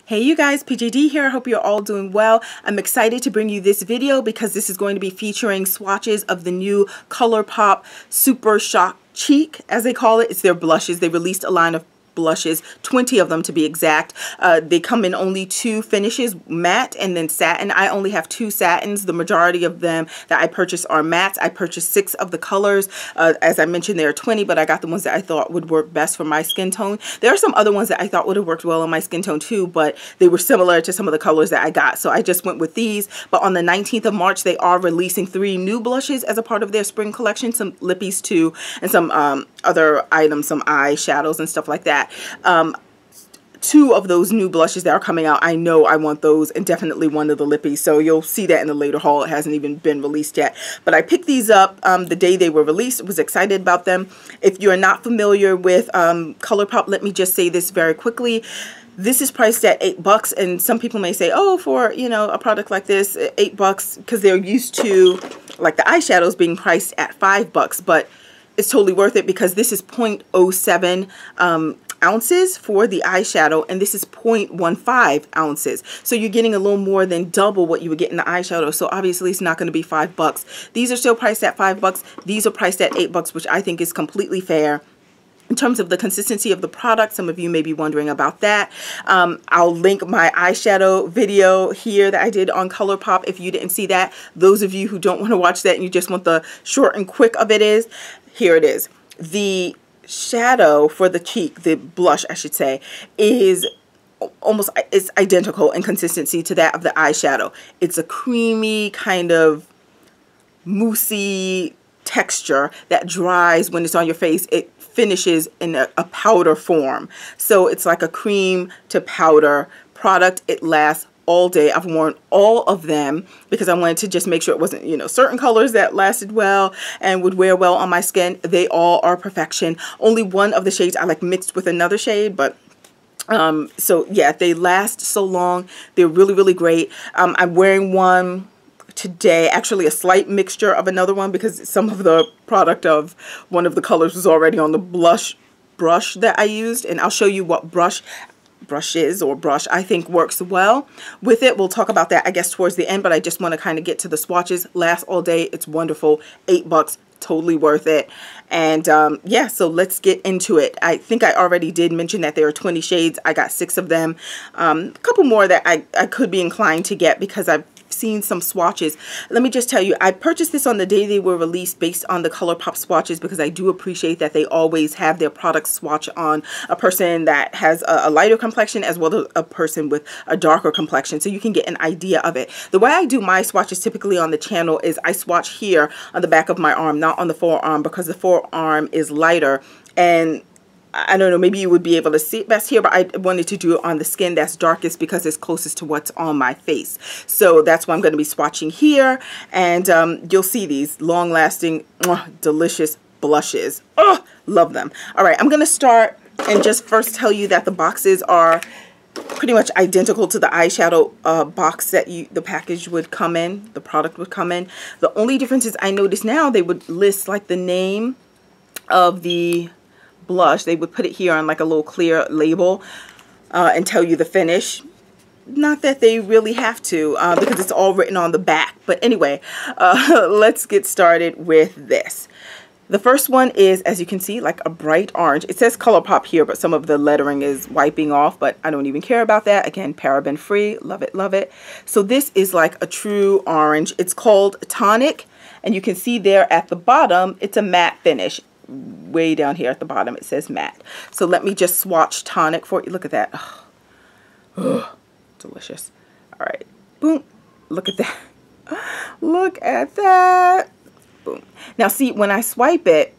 Hey you guys, PJD here. I hope you're all doing well. I'm excited to bring you this video because this is going to be featuring swatches of the new Couloup Pop Super Shock Cheek, as they call it. It's their blushes. They released a line of blushes, 20 of them to be exact. They come in only two finishes, matte and then satin. I only have two satins. The majority of them that I purchased are mattes. I purchased 6 of the colors. As I mentioned, there are 20, but I got the ones that I thought would work best for my skin tone. There are some other ones that I thought would have worked well on my skin tone too, but they were similar to some of the colors that I got, so I just went with these. But on the 19th of March, they are releasing 3 new blushes as a part of their spring collection, some lippies too, and some other items, some eyeshadows and stuff like that. 2 of those new blushes that are coming out, I know I want those, and definitely one of the lippies, so you'll see that in the later haul. It hasn't even been released yet, but I picked these up the day they were released. Was excited about them. If you're not familiar with Couloup Pop, let me just say this very quickly. This is priced at $8, and some people may say, oh, for, you know, a product like this, $8, because they're used to like the eyeshadows being priced at $5, but it's totally worth it because this is 0.07 ounces for the eyeshadow, and this is 0.15 ounces, so you're getting a little more than double what you would get in the eyeshadow. So obviously it's not going to be $5. These are still priced at $5. These are priced at $8, which I think is completely fair. In terms of the consistency of the product, some of you may be wondering about that. I'll link my eyeshadow video here that I did on Couloup Pop if you didn't see that. Those of you who don't want to watch that and you just want the short and quick of it is, here it is. The shadow for the cheek, the blush I should say, is almost, it's identical in consistency to that of the eyeshadow. It's a creamy kind of moussey texture that dries when it's on your face. It finishes in a powder form, so it's like a cream to powder product. It lasts all day. I've worn all of them because I wanted to just make sure it wasn't, you know, certain colors that lasted well and would wear well on my skin. They all are perfection. Only one of the shades I like mixed with another shade, but so yeah, they last so long. They're really, really great. I'm wearing one today, actually a slight mixture of another one because some of the product of one of the colors was already on the brush that I used, and I'll show you what brush I think works well with it. We'll talk about that, I guess, towards the end, but I just want to kind of get to the swatches. Lasts all day. It's wonderful. $8, totally worth it. And yeah, so let's get into it. I think I already did mention that there are 20 shades. I got 6 of them. A couple more that I could be inclined to get because I've seen some swatches. Let me just tell you, I purchased this on the day they were released based on the Couloup Pop swatches because I do appreciate that they always have their product swatch on a person that has a lighter complexion as well as a person with a darker complexion, so you can get an idea of it. The way I do my swatches typically on the channel is I swatch here on the back of my arm, not on the forearm, because the forearm is lighter, and I don't know, maybe you would be able to see it best here, but I wanted to do it on the skin that's darkest because it's closest to what's on my face. So that's why I'm going to be swatching here, and you'll see these long-lasting, delicious blushes. Oh, love them. All right, I'm going to start and just first tell you that the boxes are pretty much identical to the eyeshadow box that the package would come in, the product would come in. The only difference is I notice now they would list like the name of the blush. They would put it here on like a little clear label and tell you the finish. Not that they really have to because it's all written on the back, but anyway, let's get started with this. The first one is, as you can see, like a bright orange. It says Couloup Pop here, but some of the lettering is wiping off, but I don't even care about that. Again, paraben free. Love it, love it. So this is like a true orange. It's called Tonic, and you can see there at the bottom it's a matte finish. Way down here at the bottom it says matte. So let me just swatch Tonic for you. Look at that. Oh, delicious. All right, boom. Look at that. Look at that. Boom. Now see, when I swipe it,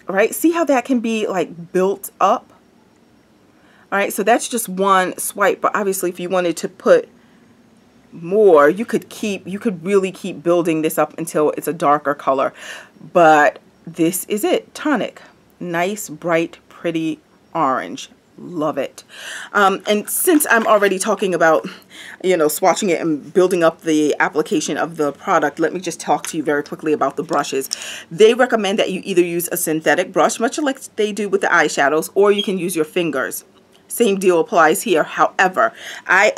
right, see how that can be like built up. All right, so that's just one swipe, but obviously if you wanted to put more, you could really keep building this up until it's a darker color. But this is it, Tonic. Nice, bright, pretty orange. Love it. And since I'm already talking about, you know, swatching it and building up the application of the product, let me just talk to you very quickly about the brushes. They recommend that you either use a synthetic brush, much like they do with the eyeshadows, or you can use your fingers. Same deal applies here. However, I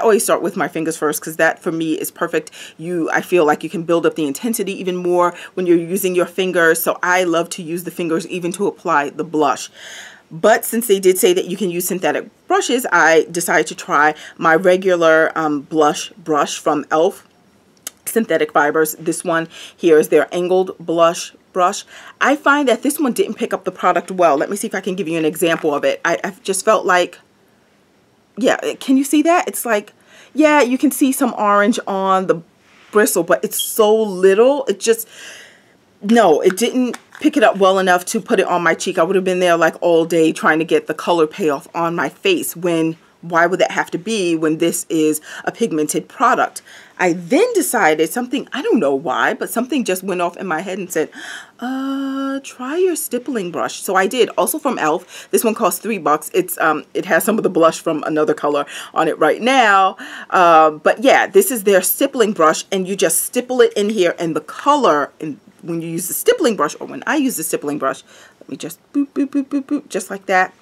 always start with my fingers first because that for me is perfect. I feel like you can build up the intensity even more when you're using your fingers. So I love to use the fingers even to apply the blush. But since they did say that you can use synthetic brushes, I decided to try my regular blush brush from e.l.f. Synthetic Fibers. This one here is their angled blush brush. I find that this one didn't pick up the product well. Let me see if I can give you an example of it. I just felt like, yeah, can you see that? It's like, yeah, you can see some orange on the bristle, but it's so little. It just, no, it didn't pick it up well enough to put it on my cheek. I would have been there like all day trying to get the color payoff on my face why would that have to be when this is a pigmented product? I then decided something, I don't know why, but something just went off in my head and said, try your stippling brush. So I did, also from e.l.f. This one costs $3. It has some of the blush from another color on it right now. But yeah, this is their stippling brush, and you just stipple it in here, and the color, and when you use the stippling brush, or when I use the stippling brush, let me just boop, boop, boop, boop, boop, just like that.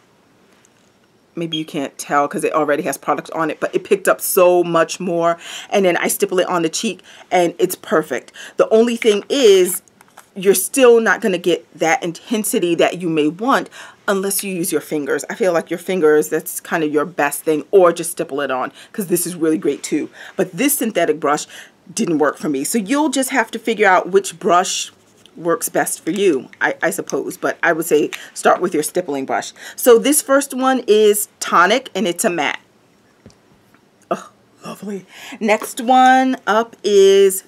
Maybe you can't tell because it already has product on it, but it picked up so much more. And then I stipple it on the cheek and it's perfect. The only thing is you're still not going to get that intensity that you may want unless you use your fingers. I feel like your fingers, that's kind of your best thing, or just stipple it on because this is really great too. But this synthetic brush didn't work for me. So you'll just have to figure out which brush works best for you, I suppose, but I would say start with your stippling brush. So this first one is Tonic, and it's a matte. Oh, lovely. Next one up is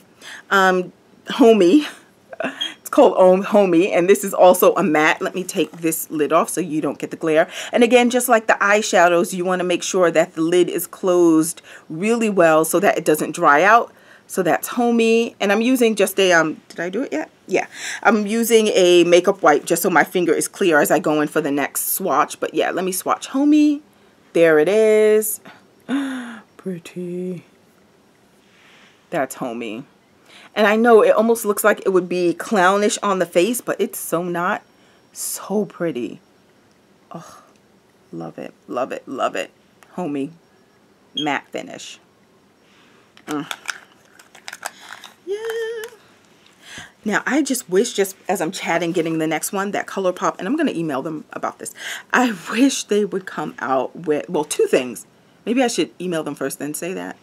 Homie. It's called Homie, and this is also a matte. Let me take this lid off so you don't get the glare. And again, just like the eyeshadows, you want to make sure that the lid is closed really well so that it doesn't dry out. So that's Homie, and I'm using just a, did I do it yet? Yeah, I'm using a makeup wipe just so my finger is clear as I go in for the next swatch. But yeah, let me swatch Homie. There it is. Pretty. That's Homie. And I know it almost looks like it would be clownish on the face, but it's so not. So pretty. Oh, love it, love it, love it. Homie. Matte finish. Yeah. Now, I just wish, just as I'm chatting, getting the next one, that Couloup Pop, and I'm going to email them about this. I wish they would come out with, well, two things. Maybe I should email them first, then say that.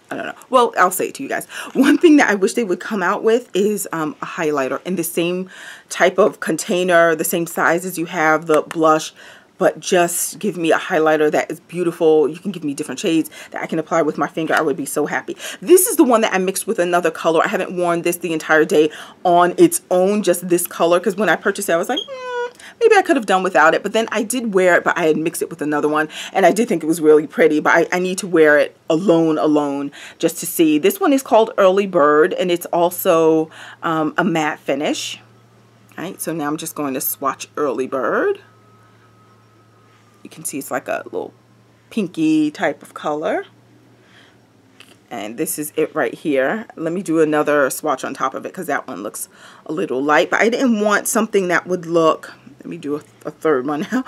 I don't know. Well, I'll say it to you guys. One thing that I wish they would come out with is a highlighter in the same type of container, the same size as you have the blush, but just give me a highlighter that is beautiful. You can give me different shades that I can apply with my finger. I would be so happy. This is the one that I mixed with another color. I haven't worn this the entire day on its own, just this color, because when I purchased it, I was like, maybe I could have done without it. But then I did wear it, but I had mixed it with another one, and I did think it was really pretty, but I need to wear it alone just to see. This one is called Early Bird, and it's also a matte finish. All right, so now I'm just going to swatch Early Bird. You can see it's like a little pinky type of color. And this is it right here. Let me do another swatch on top of it because that one looks a little light. But I didn't want something that would look, let me do a third one now.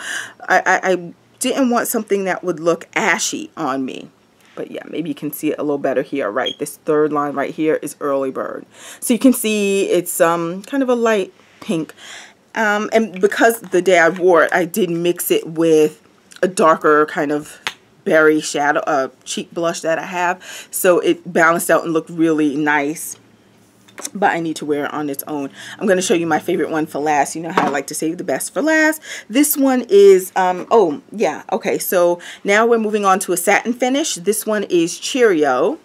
I didn't want something that would look ashy on me. But yeah, maybe you can see it a little better here, right? This third line right here is Early Bird. So you can see it's kind of a light pink. And because the day I wore it, I did mix it with a darker kind of berry shadow, cheek blush that I have. So it balanced out and looked really nice. But I need to wear it on its own. I'm going to show you my favorite one for last. You know how I like to save the best for last. This one is, oh, yeah, okay. So now we're moving on to a satin finish. This one is Cheerio.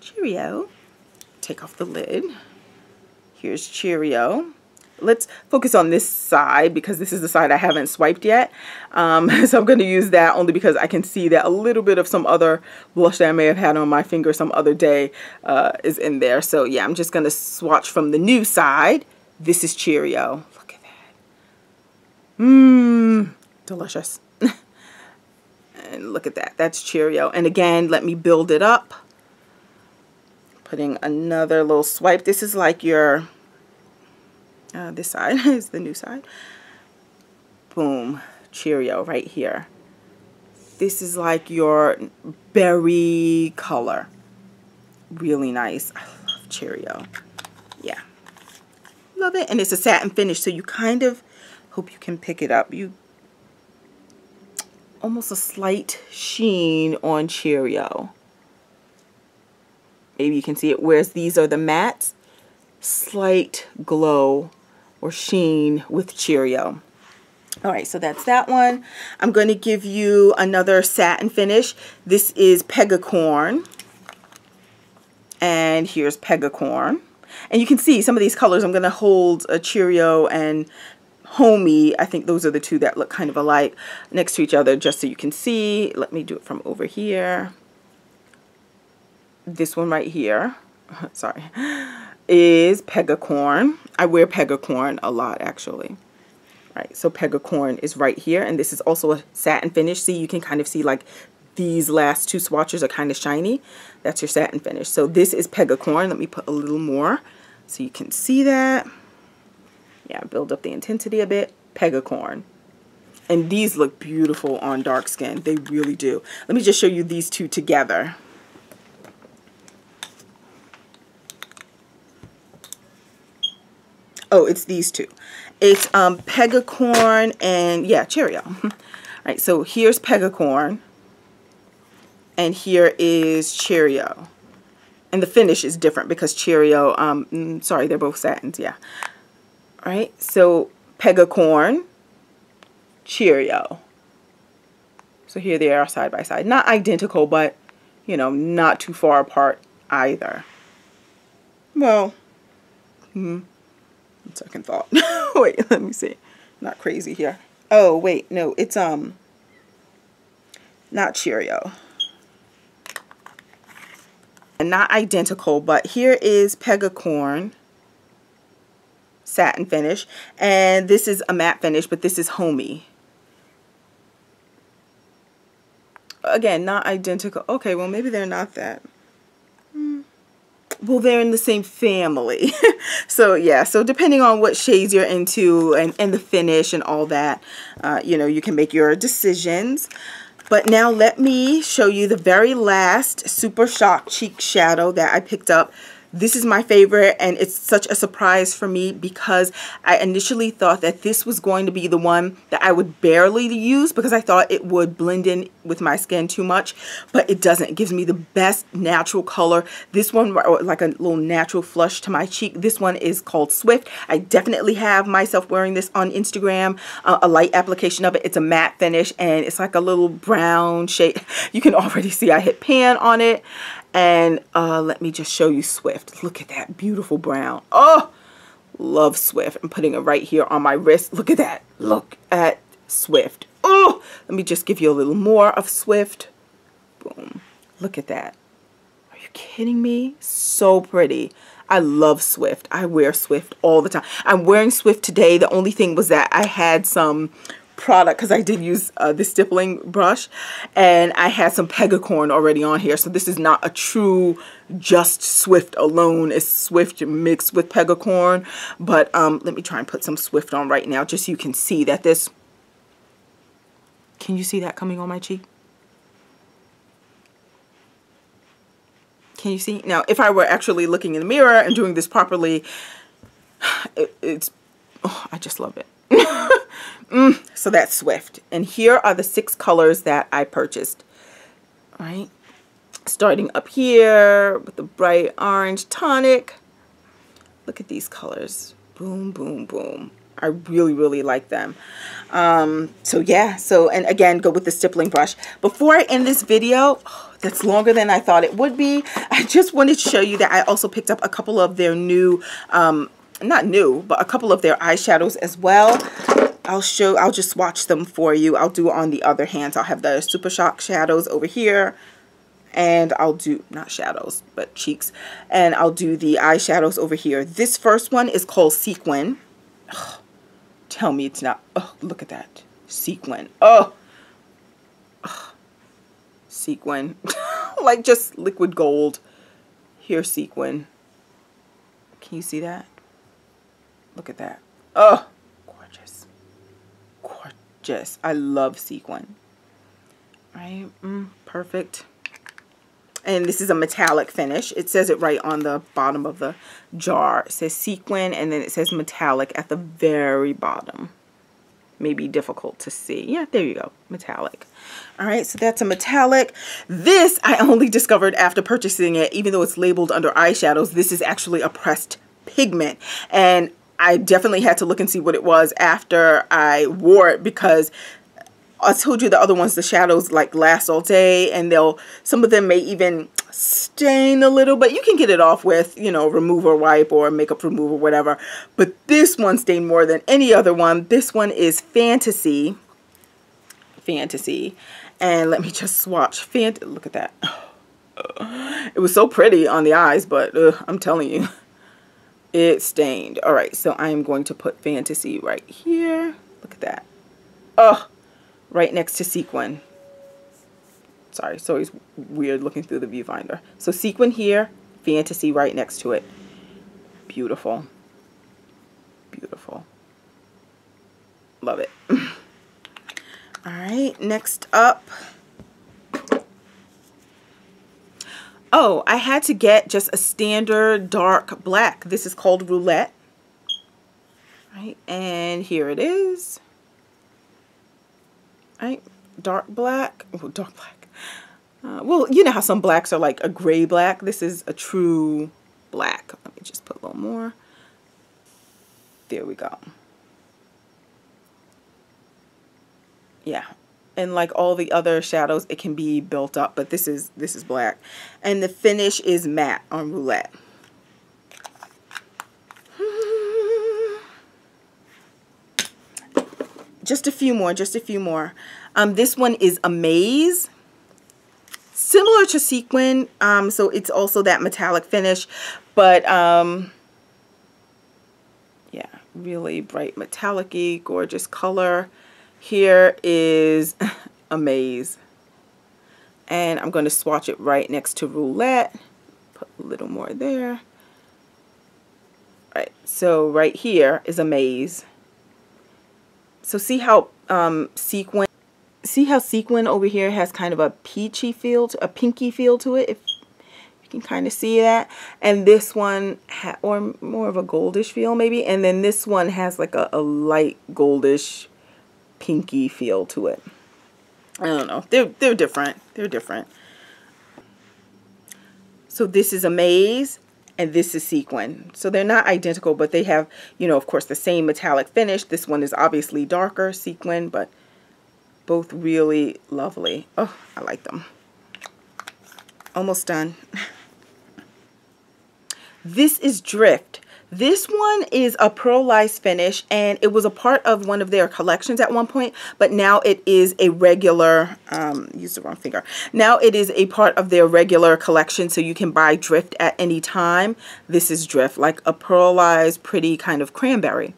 Cheerio. Take off the lid. Here's Cheerio. Let's focus on this side because this is the side I haven't swiped yet. So I'm going to use that only because I can see that a little bit of some other blush that I may have had on my finger some other day is in there. So yeah, I'm just going to swatch from the new side. This is Cheerio. Look at that. Mmm, delicious. And look at that. That's Cheerio. And again, let me build it up. Putting another little swipe. This is like your... this side is the new side. Boom. Cheerio right here. This is like your berry color. Really nice. I love Cheerio. Yeah. Love it. And it's a satin finish, so you kind of, hope you can pick it up. You almost a slight sheen on Cheerio. Maybe you can see it, whereas these are the mattes. Slight glow or sheen with Cheerio. All right, so that's that one. I'm going to give you another satin finish. This is Pegacorn. And here's Pegacorn. And you can see some of these colors. I'm going to hold a Cheerio and Homey. I think those are the two that look kind of alike next to each other, just so you can see. Let me do it from over here. This one right here, sorry, is Pegacorn. I wear Pegacorn a lot, actually. Right, so Pegacorn is right here, and this is also a satin finish. See, you can kind of see like these last two swatches are kind of shiny. That's your satin finish. So this is Pegacorn. Let me put a little more so you can see that. Yeah, build up the intensity a bit. Pegacorn. And these look beautiful on dark skin. They really do. Let me just show you these two together. Oh, it's these two. It's Pegacorn and, yeah, Cheerio. All right, so here's Pegacorn. And here is Cheerio. And the finish is different because Cheerio, sorry, they're both satins, yeah. All right, so Pegacorn, Cheerio. So here they are side by side. Not identical, but, you know, not too far apart either. Well, second thought. Wait, let me see. Not crazy here. Oh, wait, no, it's not Cheerio. And not identical, but here is Pegacorn satin finish, and this is a matte finish, but this is Homey. Again, not identical. Okay, well, maybe they're not that. Well, they're in the same family. So yeah, so depending on what shades you're into and the finish and all that, you know, you can make your decisions. But now let me show you the very last Super Shock Cheek Shadow that I picked up. This is my favorite, and it's such a surprise for me because I initially thought that this was going to be the one that I would barely use because I thought it would blend in with my skin too much, but it doesn't. It gives me the best natural color. This one, like a little natural flush to my cheek. This one is called Swift. I definitely have myself wearing this on Instagram, a light application of it. It's a matte finish, and it's like a little brown shade. You can already see I hit pan on it. And let me just show you Swift. Look at that beautiful brown. Oh, love Swift. I'm putting it right here on my wrist. Look at that. Look at Swift. Oh, let me just give you a little more of Swift. Boom. Look at that. Are you kidding me? So pretty. I love Swift. I wear Swift all the time. I'm wearing Swift today. The only thing was that I had some product because I did use the stippling brush, and I had some Pegacorn already on here, so this is not a true just Swift alone. It's Swift mixed with Pegacorn, but let me try and put some Swift on right now just so you can see that this, can you see that coming on my cheek? Can you see? Now if I were actually looking in the mirror and doing this properly, it's, oh, I just love it. So that's Swift, and here are the 6 colors that I purchased. All right, starting up here with the bright orange tonic. Look at these colors. Boom, boom, boom. I really, really like them. So yeah, so, and again, go with the stippling brush. Before I end this video, that's longer than I thought it would be, I just wanted to show you that I also picked up a couple of their new, not new, but a couple of their eyeshadows as well. I'll just swatch them for you. I'll do on the other hand. I'll have the Super Shock shadows over here, and I'll do, not shadows, but cheeks, and I'll do the eyeshadows over here. This first one is called Sequin. Oh, tell me it's not. Oh, look at that. Sequin. Oh, Sequin. Like just liquid gold. Here's Sequin. Can you see that? Look at that. Oh, gorgeous. gorgeous. I love sequin. Right? Perfect. And this is a metallic finish. It says it right on the bottom of the jar. It says sequin, and then it says metallic at the very bottom. Maybe difficult to see. Yeah, there you go. Metallic. All right, so that's a metallic. This I only discovered after purchasing it, even though it's labeled under eyeshadows. This is actually a pressed pigment. And I definitely had to look and see what it was after I wore it, because I told you the other ones, the shadows like last all day, and some of them may even stain a little, but you can get it off with, you know, remover wipe or makeup remover, whatever. But this one stained more than any other one. This one is Fantasy. And let me just swatch. Look at that. It was so pretty on the eyes, but I'm telling you, it stained. All right, so I am going to put Fantasy right here. Look at that. Oh, right next to Sequin. Sorry, it's always weird looking through the viewfinder. So Sequin here, Fantasy right next to it. Beautiful. Beautiful. Love it. All right, next up. Oh, I had to get just a standard dark black. This is called Roulette. Right, and here it is. Right, dark black. Oh, dark black. Well, you know how some blacks are like a gray black. This is a true black. Let me just put a little more. There we go. Yeah, and like all the other shadows, it can be built up, but this is black, and the finish is matte on Roulette. Just a few more. This one is Amaze, similar to Sequin, so it's also that metallic finish, but yeah, really bright metallic-y, gorgeous color. Here is Amaze, and I'm going to swatch it right next to Roulette. Put a little more there. All right, so right here is Amaze. So see how Sequin over here has kind of a peachy feel, a pinky feel to it, if you can kind of see that. And this one, or more of a goldish feel maybe. And then this one has like a light goldish pinky feel to it. I don't know. They're different. They're different. So this is Amaze, and this is Sequin. So they're not identical, but they have, you know, of course, the same metallic finish. This one is obviously darker, Sequin, but both really lovely. Oh, I like them. Almost done. This is Drift. This one is a pearlized finish, and it was a part of one of their collections at one point, but now it is a regular, use the wrong finger. Now it is a part of their regular collection, so you can buy Drift at any time. This is Drift, like a pearlized, pretty kind of cranberry.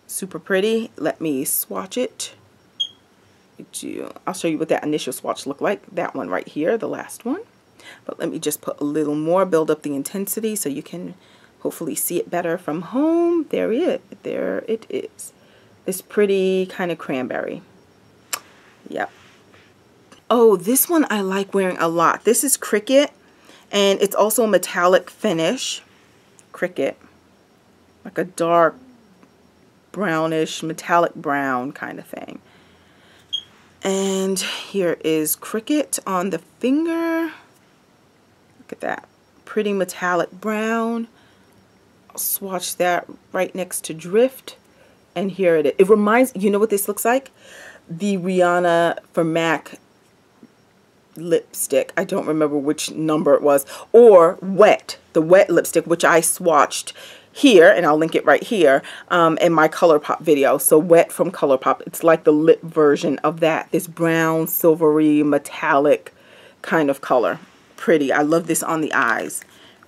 Super pretty. Let me swatch it. I'll show you what that initial swatch looked like. That one right here, the last one. But let me just put a little more, build up the intensity so you can hopefully see it better from home. There it is. This pretty kind of cranberry. Yep. Oh, this one I like wearing a lot. This is Cricut, and it's also a metallic finish. Cricut. Like a dark brownish, metallic brown kind of thing. And here is Cricut on the finger. Look at that. Pretty metallic brown. I'll swatch that right next to Drift. And here it is. It reminds, you know what this looks like? The Rihanna for MAC lipstick. I don't remember which number it was. Or Wet. The Wet lipstick, which I swatched here, and I'll link it right here, in my Couloup Pop video. So Wet from Couloup Pop. It's like the lip version of that. This brown, silvery, metallic kind of color. Pretty. I love this on the eyes.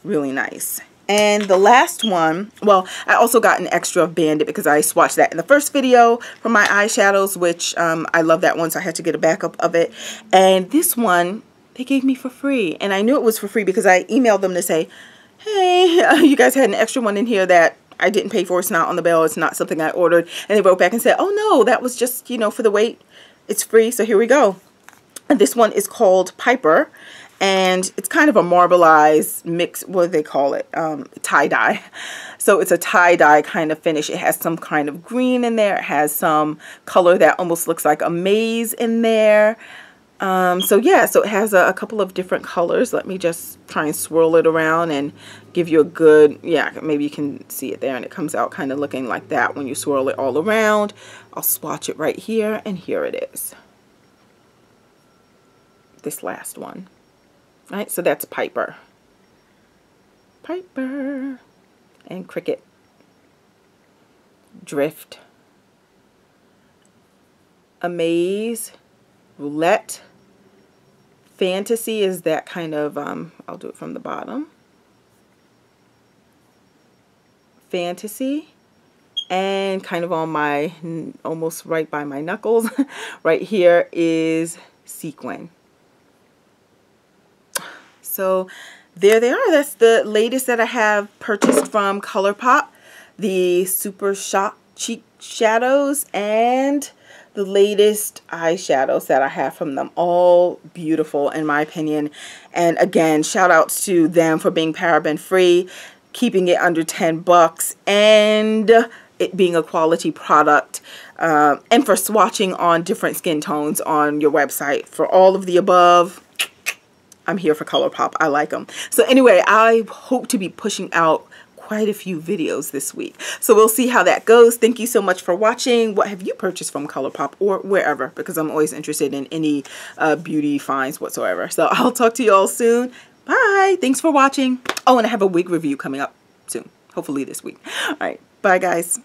Really nice. And the last one, well, I also got an extra of Bandit because I swatched that in the first video for my eyeshadows, which I love that one, so I had to get a backup of it. And this one, they gave me for free. And I knew it was for free because I emailed them to say, hey, you guys had an extra one in here that I didn't pay for. It's not on the bill. It's not something I ordered. And they wrote back and said, oh no, that was just, you know, for the weight. It's free. So here we go. And this one is called Piper. And it's kind of a marbleized mix, what do they call it? Tie-dye. So it's a tie-dye kind of finish. It has some kind of green in there. It has some color that almost looks like a maize in there. So yeah, so it has a couple of different colors. Let me just try and swirl it around and give you a good, yeah, maybe you can see it there, and it comes out kind of looking like that when you swirl it all around. I'll swatch it right here, and here it is. This last one. All right, so that's Piper. Piper. And Cricut. Drift. Amaze. Roulette. Fantasy is that kind of, I'll do it from the bottom. Fantasy. And kind of on my, almost right by my knuckles, right here is Sequin. So there they are. That's the latest that I have purchased from Couloup Pop. The Super Shot Cheek Shadows and the latest eyeshadows that I have from them. All beautiful in my opinion. And again, shout outs to them for being paraben free, keeping it under 10 bucks, and it being a quality product, and for swatching on different skin tones on your website. For all of the above, I'm here for Couloup Pop. I like them. So anyway, I hope to be pushing out quite a few videos this week. So we'll see how that goes. Thank you so much for watching. What have you purchased from Couloup Pop or wherever? Because I'm always interested in any beauty finds whatsoever. So I'll talk to you all soon. Bye. Thanks for watching. Oh, and I have a wig review coming up soon. Hopefully this week. All right. Bye, guys.